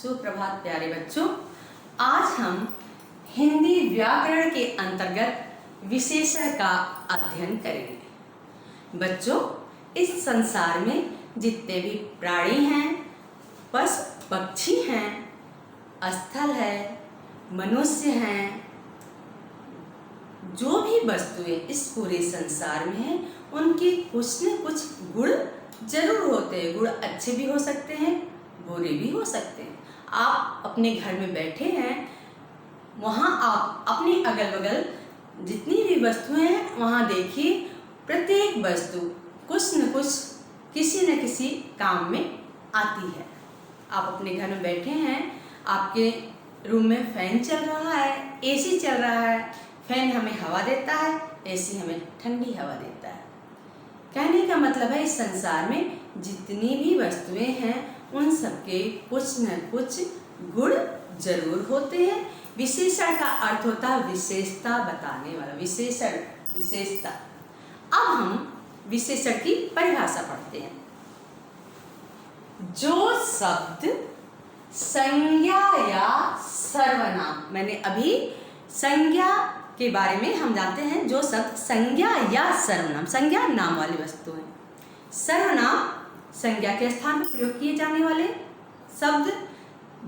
सुप्रभात प्यारे बच्चों। आज हम हिंदी व्याकरण के अंतर्गत विशेषण का अध्ययन करेंगे। बच्चों, इस संसार में जितने भी प्राणी हैं, पशु पक्षी हैं, स्थल है, मनुष्य हैं, जो भी वस्तुएं इस पूरे संसार में हैं, उनके कुछ न कुछ गुण जरूर होते हैं। गुण अच्छे भी हो सकते हैं, बुरे भी हो सकते हैं। आप अपने घर में बैठे हैं, वहाँ आप अपने अगल बगल जितनी भी वस्तुएं हैं वहाँ देखिए, प्रत्येक वस्तु कुछ न कुछ किसी न किसी काम में आती है। आप अपने घर में बैठे हैं, आपके रूम में फैन चल रहा है, एसी चल रहा है। फैन हमें हवा देता है, एसी हमें ठंडी हवा देता है। कहने का मतलब है, इस संसार में जितनी भी वस्तुएं हैं उन सबके कुछ न कुछ गुण जरूर होते हैं। विशेषण का अर्थ होता है विशेषता बताने वाला। विशेषण, विशेषता। अब हम विशेषण की परिभाषा पढ़ते हैं। जो शब्द संज्ञा या सर्वनाम, मैंने अभी संज्ञा के बारे में हम जानते हैं। जो शब्द संज्ञा या सर्वनाम, संज्ञा नाम वाली वस्तु है, सर्वनाम संज्ञा के स्थान पर प्रयोग किए जाने वाले शब्द।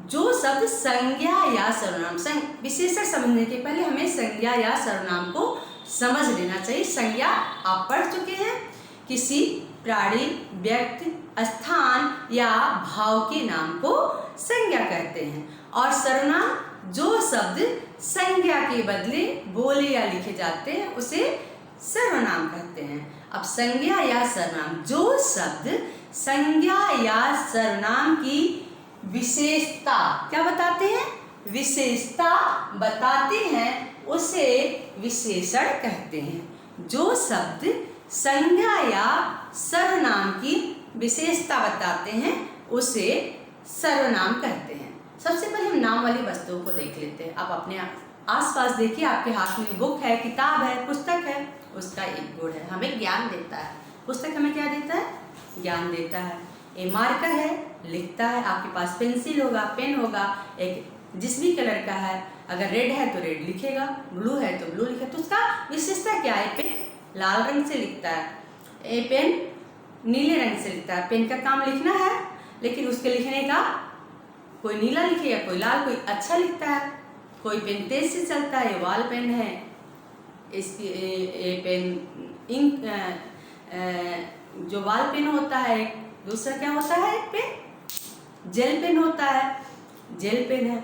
जो शब्द संज्ञा या सर्वनाम, विशेषण समझने के पहले हमें संज्ञा या सर्वनाम को समझ लेना चाहिए। संज्ञा आप पढ़ चुके हैं, किसी प्राणी, व्यक्ति, स्थान या भाव के नाम को संज्ञा कहते हैं। और सर्वनाम, जो शब्द संज्ञा के बदले बोले या लिखे जाते हैं उसे सर्वनाम कहते हैं। अब संज्ञा या सर्वनाम, जो शब्द संज्ञा या सर्वनाम की विशेषता क्या बताते हैं, विशेषता बताते हैं, उसे विशेषण कहते हैं। जो शब्द संज्ञा या सर्वनाम की विशेषता बताते हैं उसे सर्वनाम कहते हैं। सबसे पहले हम नाम वाली वस्तुओं को देख लेते हैं। आप अपने आसपास देखिए, आपके हाथ में बुक है, किताब है, पुस्तक है, उसका एक गुण है, हमें ज्ञान देता है। पुस्तक हमें क्या देता है, ज्ञान देता है। ये मार्कर है, लिखता है। आपके पास पेंसिल होगा, पेन होगा, एक जिस भी कलर का है, अगर रेड है तो रेड लिखेगा, ब्लू है तो ब्लू लिखेगा। तो उसका विशेषता क्या है, पेन लाल रंग से लिखता है, ये पेन नीले रंग से लिखता है। पेन का काम लिखना है, लेकिन उसके लिखने का कोई नीला लिखेगा, कोई लाल, कोई अच्छा लिखता है। कोई पेन तेज से चलता है, ये वाल पेन है, इसकी ये पेन इंक जो वाल पेन होता है। दूसरा क्या होता है, एक पेन जेल पेन होता है, जेल पेन है।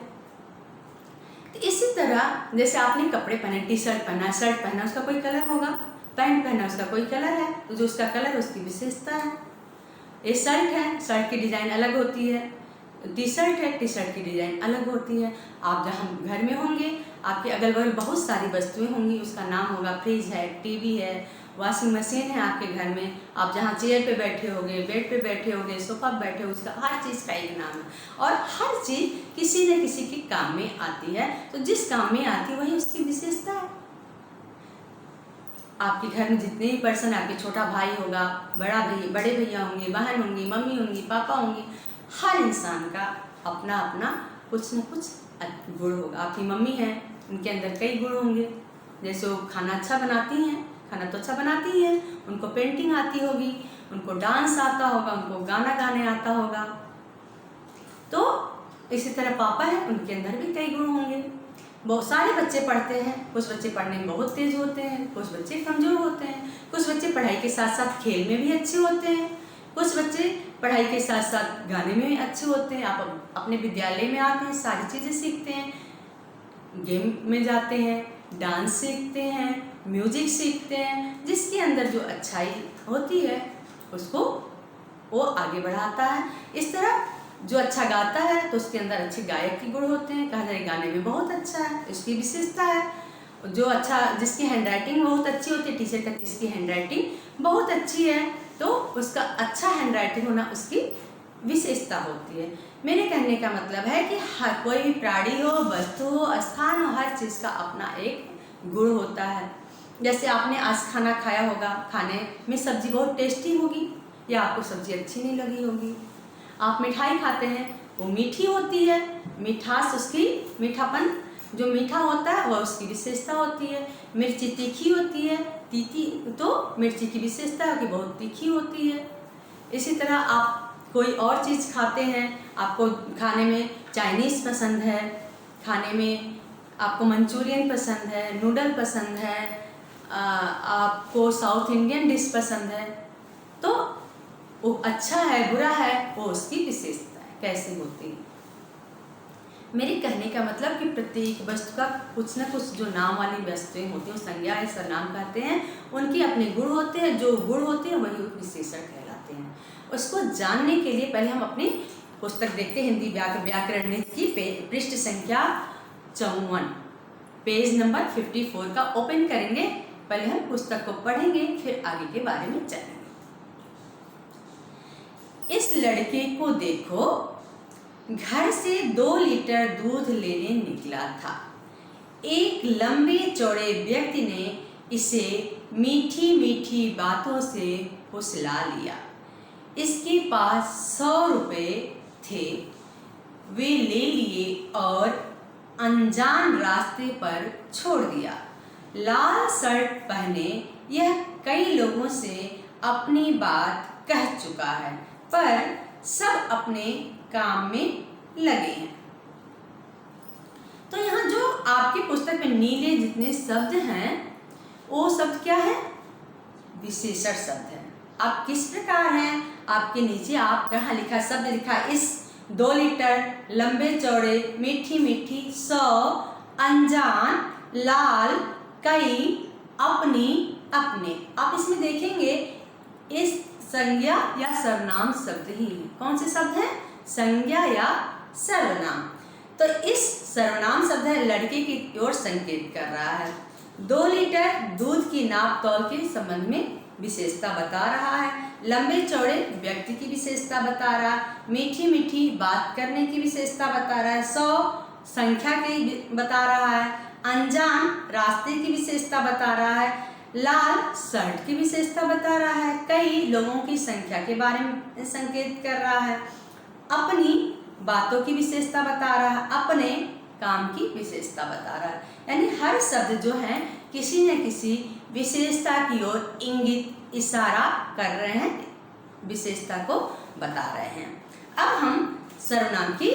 तो इसी तरह जैसे आपने कपड़े पहने, टी शर्ट पहना, शर्ट पहना, उसका कोई कलर होगा, पैंट पहना, उसका कोई कलर है, तो जो उसका कलर उसकी विशेषता है। ये शर्ट है, शर्ट की डिजाइन अलग होती है। टी शर्ट है, टी शर्ट की डिजाइन अलग होती है। आप जहाँ घर में होंगे, आपके अगल बगल बहुत सारी वस्तुएं होंगी, उसका नाम होगा फ्रिज है, टीवी है, वॉशिंग मशीन है आपके घर में। आप जहाँ चेयर पे बैठे होगे, बेड पे बैठे होगे, सोफा पे बैठे हो, उसका हर चीज़ का एक नाम है। और हर चीज़ किसी न किसी के काम में आती है, तो जिस काम में आती है वही उसकी विशेषता है। आपके घर में जितने भी पर्सन, आपके छोटा भाई होगा, बड़े भैया होंगे, बहन होंगी, मम्मी होंगी, पापा होंगी, हर इंसान का अपना अपना कुछ न कुछ गुण होगा। आपकी मम्मी है, उनके अंदर कई गुण होंगे। जैसे वो खाना अच्छा बनाती हैं, खाना तो अच्छा बनाती ही है, उनको पेंटिंग आती होगी, उनको डांस आता होगा, उनको गाना गाने आता होगा। तो इसी तरह पापा है, उनके अंदर भी कई गुण होंगे। बहुत सारे बच्चे पढ़ते हैं, कुछ बच्चे पढ़ने में बहुत तेज होते हैं, कुछ बच्चे कमज़ोर होते हैं, कुछ बच्चे पढ़ाई के साथ साथ खेल में भी अच्छे होते हैं, कुछ बच्चे पढ़ाई के साथ साथ गाने में भी अच्छे होते हैं। आप अपने विद्यालय में आते हैं, सारी चीज़ें सीखते हैं, गेम में जाते हैं, डांस सीखते हैं, म्यूजिक सीखते हैं। जिसके अंदर जो अच्छाई होती है उसको वो आगे बढ़ाता है। इस तरह जो अच्छा गाता है तो उसके अंदर अच्छे गायक के गुण होते हैं, कहा जाए गाने में बहुत अच्छा है, इसकी विशेषता है। जो अच्छा, जिसकी हैंडराइटिंग बहुत अच्छी होती है, टीचर कहती है इसकी हैंडराइटिंग बहुत अच्छी है, तो उसका अच्छा हैंडराइटिंग होना उसकी विशेषता होती है। मेरे कहने का मतलब है कि हर कोई भी प्राणी हो, वस्तु हो, स्थान हो, हर चीज़ का अपना एक गुण होता है। जैसे आपने आज खाना खाया होगा, खाने में सब्जी बहुत टेस्टी होगी या आपको सब्जी अच्छी नहीं लगी होगी। आप मिठाई खाते हैं, वो मीठी होती है, मिठास उसकी, मीठापन जो मीठा होता है वह उसकी विशेषता होती है। मिर्ची तीखी होती है, तीखी तो मिर्ची की विशेषता है कि बहुत तीखी होती है। इसी तरह आप कोई और चीज़ खाते हैं, आपको खाने में चाइनीज़ पसंद है, खाने में आपको मंचूरियन पसंद है, नूडल पसंद है, आपको साउथ इंडियन डिश पसंद है, तो वो अच्छा है बुरा है वो उसकी विशेषता है कैसे होती है। मेरे कहने का मतलब कि प्रत्येक वस्तु का कुछ न कुछ जो नाम वाली वस्तुएं होती हैं संज्ञा या सर्वनाम कहते हैं, उनके अपने गुण होते हैं, जो गुण होते हैं वही विशेषण कहलाते हैं। उसको जानने के लिए पहले हम अपनी पुस्तक देखते हैं, हिंदी व्याकरण की पृष्ठ संख्या 54 पेज नंबर 54 का ओपन करेंगे। पहले हम पुस्तक को पढ़ेंगे फिर आगे के बारे में जानेंगे। इस लड़के को देखो, घर से 2 लीटर दूध लेने निकला था। एक लंबे चौड़े व्यक्ति ने इसे मीठी मीठी बातों से फुसला लिया। इसके पास 100 रुपये थे, वे ले लिए और अनजान रास्ते पर छोड़ दिया। लाल शर्ट पहने यह कई लोगों से अपनी बात कह चुका है, पर सब अपने काम में लगे हैं। तो यहाँ जो आपकी पुस्तक में नीले जितने शब्द हैं वो शब्द क्या है? विशेषण शब्द है। आप किस प्रकार हैं? आपके नीचे आप कहाँ लिखा शब्द लिखा, इस 2 लीटर, लंबे चौड़े, मीठी मीठी, 100, अनजान, लाल, कई, अपनी, अपने। आप इसमें देखेंगे इस संज्ञा या सर्वनाम शब्द ही है। कौन से शब्द हैं? संज्ञा या सर्वनाम। तो इस सर्वनाम शब्द है लड़के की ओर संकेत कर रहा है। 2 लीटर दूध की नाप तौल के संबंध में विशेषता बता रहा है। लंबे चौड़े व्यक्ति की विशेषता बता रहा है। मीठी मीठी बात करने की विशेषता बता रहा है। 100 संख्या की बता रहा है। अनजान रास्ते की विशेषता बता रहा है। लाल शर्ट की विशेषता बता रहा है। कई लोगों की संख्या के बारे में संकेत कर रहा है। अपनी बातों की विशेषता बता रहा है। अपने काम की विशेषता बता रहा है। यानी हर शब्द जो है किसी न किसी विशेषता की ओर इंगित इशारा कर रहे हैं, विशेषता को बता रहे हैं। अब हम सर्वनाम की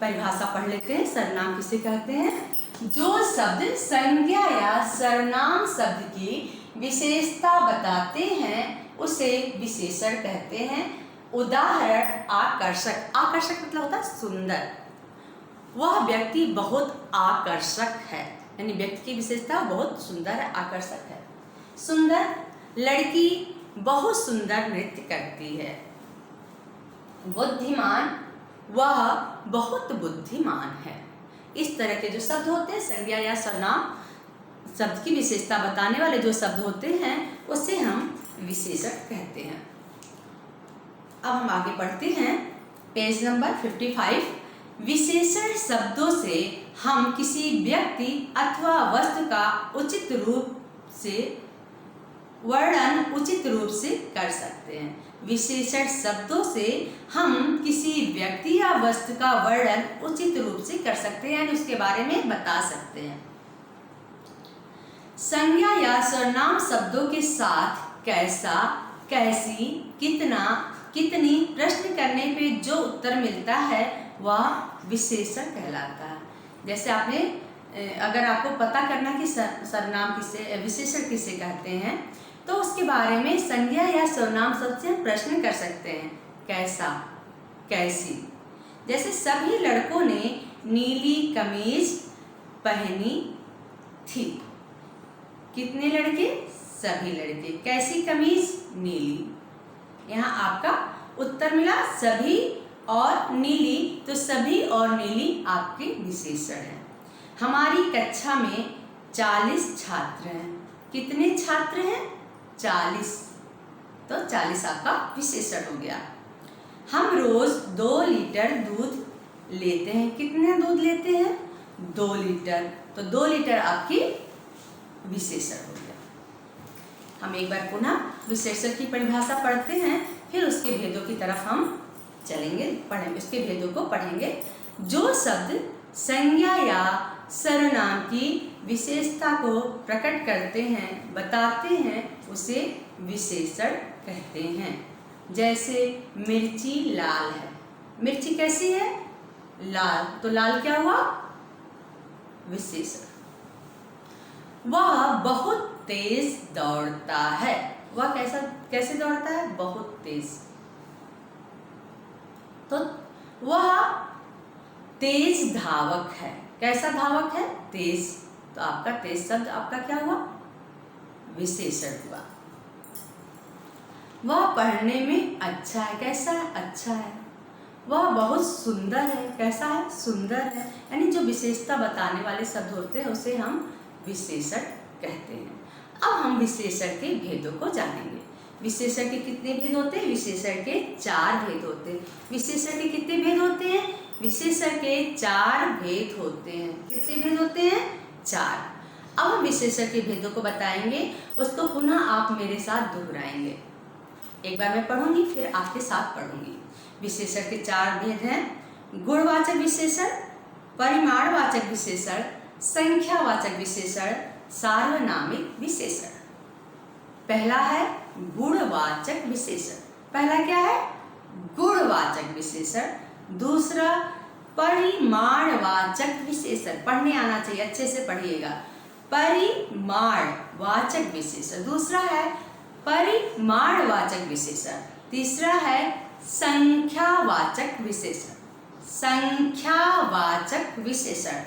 परिभाषा पढ़ लेते हैं। सर्वनाम किसे कहते हैं? जो शब्द संज्ञा या सर्वनाम शब्द की विशेषता बताते हैं उसे विशेषण कहते हैं। उदाहरण आकर्षक। आकर्षक मतलब होता है सुंदर। वह व्यक्ति बहुत आकर्षक है, यानी व्यक्ति की विशेषता बहुत सुंदर है, आकर्षक है। सुंदर, लड़की बहुत सुंदर नृत्य करती है। बुद्धिमान, वह बहुत बुद्धिमान है। इस तरह के जो शब्द होते हैं संज्ञा या सर्वनाम शब्द की विशेषता बताने वाले जो शब्द होते हैं उसे हम विशेषण कहते हैं। अब हम आगे बढ़ते हैं, पेज नंबर 55। विशेषण शब्दों से हम किसी व्यक्ति अथवा वस्तु का उचित रूप से वर्णन उचित रूप से कर सकते हैं। विशेषण शब्दों से हम किसी व्यक्ति या वस्तु का वर्णन उचित रूप से कर सकते हैं, यानी उसके बारे में बता सकते हैं। संज्ञा या सर्वनाम शब्दों के साथ कैसा, कैसी, कितना, कितनी प्रश्न करने पे जो उत्तर मिलता है वह विशेषण कहलाता है। जैसे आपने अगर आपको पता करना कि सर्वनाम किसे, विशेषण किसे कहते हैं, तो उसके बारे में संज्ञा या सर्वनाम शब्द से हम प्रश्न कर सकते हैं। कैसा, कैसी। जैसे सभी लड़कों ने नीली कमीज पहनी थी। कितने लड़के? सभी लड़के। कैसी कमीज? नीली। यहाँ आपका उत्तर मिला सभी और नीली, तो सभी और नीली आपके विशेषण हैं। हमारी कक्षा में 40 छात्र हैं। कितने छात्र हैं? 40, तो 40 आपका विशेषण हो गया। हम रोज 2 लीटर दूध लेते हैं। कितने दूध लेते हैं? 2 लीटर, तो 2 लीटर आपकी विशेषण हो गया। हम एक बार पुनः विशेषण की परिभाषा पढ़ते हैं, फिर उसके भेदों की तरफ हम चलेंगे, पढ़ेंगे, उसके भेदों को पढ़ेंगे। जो शब्द संज्ञा या सर्वनाम की विशेषता को प्रकट करते हैं, बताते हैं, उसे विशेषण कहते हैं। जैसे मिर्ची लाल है, मिर्ची कैसी है? लाल, तो लाल क्या हुआ? विशेषण। वह बहुत तेज दौड़ता है, वह कैसे दौड़ता है? बहुत तेज। तो वह तेज धावक है, कैसा धावक है? तेज। तो आपका तेज शब्द आपका क्या हुआ? विशेषण हुआ। वह पढ़ने में अच्छा है, कैसा है? अच्छा है। वह बहुत सुंदर है, कैसा है? सुंदर है। यानी जो विशेषता बताने वाले शब्द होते हैं उसे हम विशेषण कहते हैं। अब हम विशेषण के भेदों को जानेंगे। विशेषण के कितने भेद होते हैं? विशेषण के 4 भेद होते हैं। विशेषण के कितने भेद होते हैं? विशेषण के 4 भेद होते हैं। कितने भेद होते हैं? 4। अब हम विशेषण के भेदों को बताएंगे, उसको पुनः आप मेरे साथ दोहराएंगे। एक बार मैं पढ़ूंगी, फिर आपके साथ पढ़ूंगी। विशेषण के 4 भेद हैं: गुणवाचक विशेषण, परिमाणवाचक विशेषण, संख्यावाचक विशेषण, सार्वनामिक विशेषण। पहला है गुणवाचक विशेषण। पहला क्या है? गुणवाचक विशेषण। दूसरा परिमाणवाचक विशेषण। पढ़ने आना चाहिए, अच्छे से पढ़िएगा। परिमाणवाचक विशेषण। दूसरा है परिमाणवाचक विशेषण। तीसरा है संख्यावाचक विशेषण। संख्यावाचक विशेषण।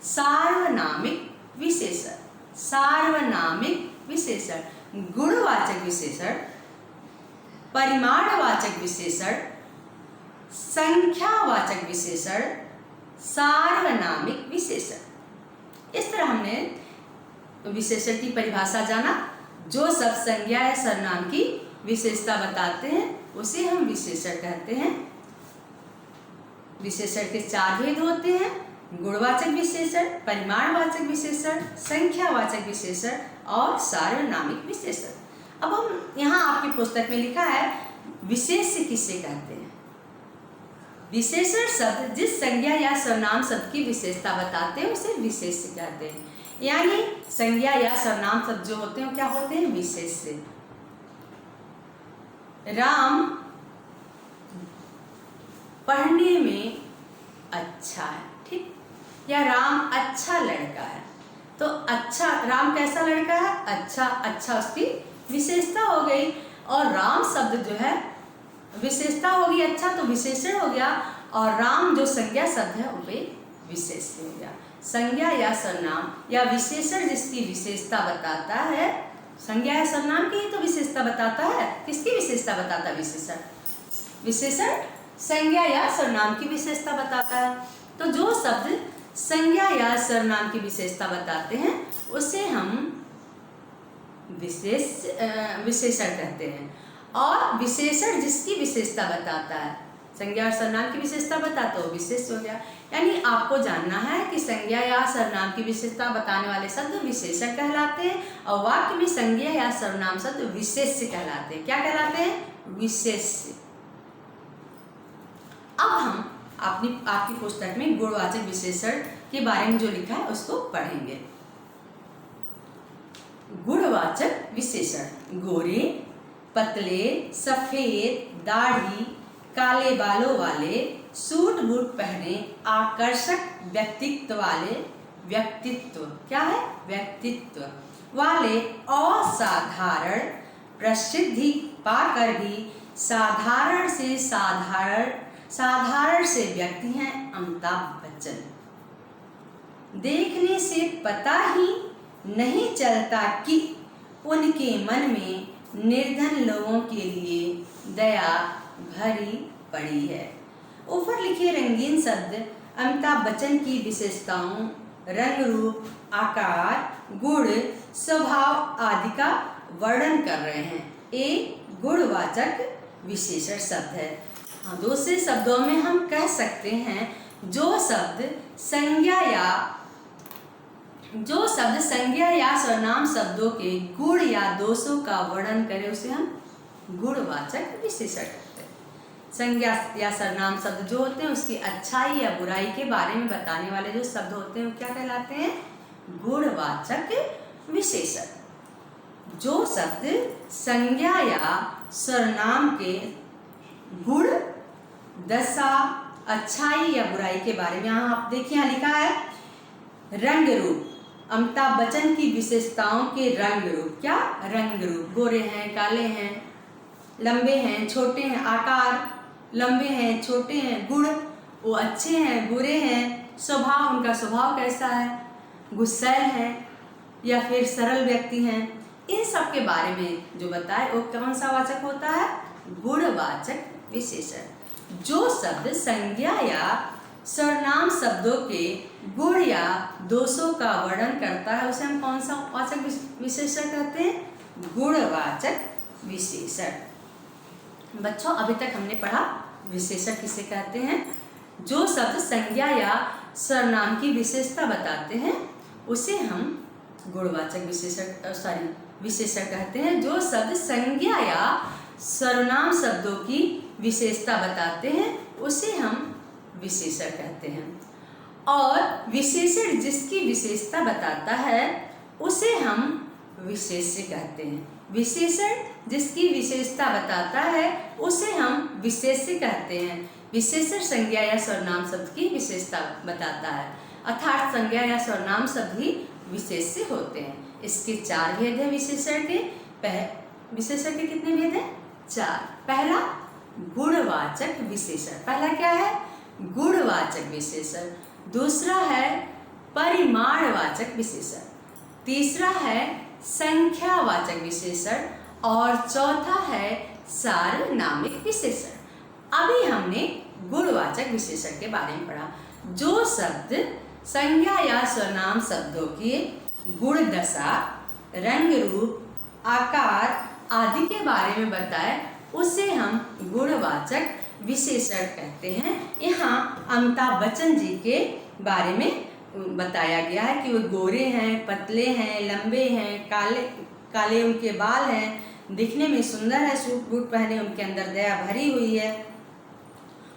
सार्वनामिक विशेषण। सार्वनामिक विशेषण। गुणवाचक विशेषण, परिमाणवाचक विशेषण, संख्यावाचक विशेषण, सार्वनामिक विशेषण। इस तरह हमने विशेषण की परिभाषा जाना। जो शब्द संज्ञा या सर्वनाम की विशेषता बताते हैं उसे हम विशेषण कहते हैं। विशेषण के 4 भेद होते हैं: गुणवाचक विशेषण, परिमाणवाचक विशेषण, संख्यावाचक विशेषण और सार्वनामिक विशेषण। अब हम यहाँ आपकी पुस्तक में लिखा है विशेष्य किसे कहते हैं? विशेषण शब्द जिस संज्ञा या सर्वनाम शब्द की विशेषता बताते हैं उसे विशेष्य कहते हैं। यानी संज्ञा या सर्वनाम शब्द जो होते हैं क्या होते हैं? विशेष्य। राम पढ़ने में अच्छा है, ठीक? या राम अच्छा लड़का है। तो अच्छा, राम कैसा लड़का है? अच्छा। अच्छा उसकी विशेषता हो गई। और राम शब्द जो है विशेषता होगी, अच्छा तो विशेषण हो गया। और राम जो संज्ञा शब्द है वो विशेष्य हो गया। संज्ञा या सर्वनाम या विशेषण जिसकी विशेषता बताता है, संज्ञा या सर्वनाम की ही तो विशेषता बताता है। किसकी विशेषता बताता है विशेषण? विशेषण संज्ञा या सर्वनाम की विशेषता बताता है। तो जो शब्द संज्ञा या सर्वनाम की विशेषता बताते हैं उसे हम विशेषण कहते हैं। और विशेषण जिसकी विशेषता बताता है, संज्ञा और सर्वनाम की विशेषता बताता हो, विशेष्य हो गया। यानी आपको जानना है कि संज्ञा या सर्वनाम की विशेषता बताने वाले शब्द विशेषण कहलाते हैं और वाक्य में संज्ञा या सर्वनाम शब्द विशेष्य कहलाते हैं। क्या कहलाते हैं? विशेष्य। अब हम आपकी पुस्तक में गुणवाचक विशेषण के बारे में जो लिखा है उसको पढ़ेंगे। गुणवाचक विशेषण: गोरे, पतले, सफेद दाढ़ी, काले बालों वाले, सूट बूट पहने, आकर्षक व्यक्तित्व वाले, व्यक्तित्व क्या है? व्यक्तित्व वाले, असाधारण प्रसिद्धि पाकर भी साधारण से व्यक्ति हैं अमिताभ बच्चन। देखने से पता ही नहीं चलता कि उनके मन में निर्धन लोगों के लिए दया भरी पड़ी है। ऊपर लिखे रंगीन शब्द अमिताभ बच्चन की विशेषताओं, रंग रूप, आकार, गुण, स्वभाव आदि का वर्णन कर रहे हैं। एक गुणवाचक विशेषण शब्द है। हाँ, दूसरे शब्दों में हम कह सकते हैं जो शब्द संज्ञा या सर्वनाम शब्दों के गुण या दोषों का वर्णन करे उसे हम गुणवाचक विशेषण कहते हैं। संज्ञा या सर्वनाम शब्द जो होते हैं उसकी अच्छाई या बुराई के बारे में बताने वाले जो शब्द होते हैं वो क्या कहलाते हैं? गुणवाचक विशेषण। जो शब्द संज्ञा या सर्वनाम के गुण, दशा, अच्छाई या बुराई के बारे में, यहाँ आप देखिए यहाँ लिखा है रंग रूप। अमिताभ बच्चन की विशेषताओं के रंग रूप। क्या रंग रूप? गोरे हैं, काले हैं, लंबे हैं, छोटे हैं, आकार लंबे हैं, छोटे हैं, गुण वो अच्छे हैं, बुरे हैं, स्वभाव उनका स्वभाव कैसा है, गुस्सैल हैं या फिर सरल व्यक्ति हैं, इन सब के बारे में जो बताए वो कौन सा वाचक होता है? गुणवाचक विशेषण। जो शब्द संज्ञा या सर्वनाम शब्दों के गुण या दोषों का वर्णन करता है उसे हम कौन सा वाचक विशेषण कहते हैं? गुणवाचक विशेषण। बच्चों अभी तक हमने पढ़ा विशेषण किसे कहते हैं? जो शब्द संज्ञा या सर्वनाम की विशेषता बताते हैं उसे हम गुणवाचक विशेषण कहते हैं। जो शब्द संज्ञा या सर्वनाम शब्दों की विशेषता बताते हैं उसे हम विशेषण कहते हैं। और विशेषण जिसकी विशेषता बताता है उसे हम विशेष्य कहते हैं। विशेषण जिसकी विशेषता बताता है उसे हम विशेष्य कहते हैं। विशेषण संज्ञा या सर्वनाम शब्द की विशेषता बताता है, अर्थात संज्ञा या सर्वनाम शब्द ही विशेष्य होते हैं। इसके 4 भेद हैं विशेषण के। विशेषण के कितने भेद हैं? 4। पहला गुणवाचक विशेषण। पहला क्या है? गुणवाचक विशेषण। दूसरा है परिमाणवाचक विशेषण। तीसरा है संख्यावाचक विशेषण और चौथा है सार्वनामिक विशेषण। अभी हमने गुणवाचक विशेषण के बारे में पढ़ा। जो शब्द संज्ञा या सर्वनाम शब्दों के गुण, दशा, रंग रूप, आकार आदि के बारे में बताए उसे हम गुणवाचक विशेषण कहते हैं। यहाँ अमिताभ बच्चन जी के बारे में बताया गया है कि वो गोरे हैं, पतले हैं, लंबे हैं, काले उनके बाल हैं, दिखने में सुंदर है, सूट बूट पहने, उनके अंदर दया भरी हुई है,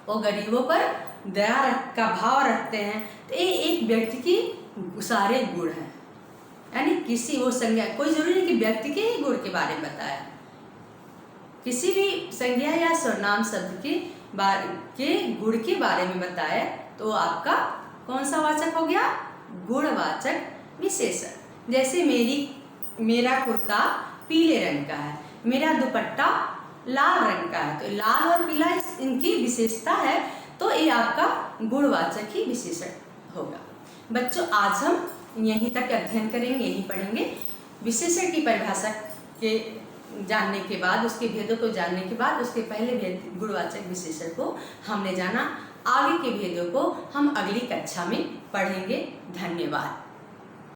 वो गरीबों पर दया का भाव रखते हैं। तो ये एक व्यक्ति की सारे गुण हैं, यानी किसी वो संज्ञा, कोई जरूरी नहीं कि व्यक्ति के ही गुण के बारे में बताया, किसी भी संज्ञा या सर्वनाम शब्द के गुण के बारे में बताया तो आपका कौन सा वाचक हो गया? गुणवाचक विशेषण। जैसे मेरा कुर्ता पीले रंग का है, मेरा दुपट्टा लाल रंग का है, तो लाल और पीला इनकी विशेषता है, तो ये आपका गुणवाचक ही विशेषण होगा। बच्चों आज हम यहीं तक अध्ययन करेंगे, यहीं पढ़ेंगे। विशेषण की परिभाषा के जानने के बाद, उसके भेदों को जानने के बाद, उसके पहले भेद गुणवाचक विशेषण को हमने जाना। आगे के भेदों को हम अगली कक्षा में पढ़ेंगे। धन्यवाद।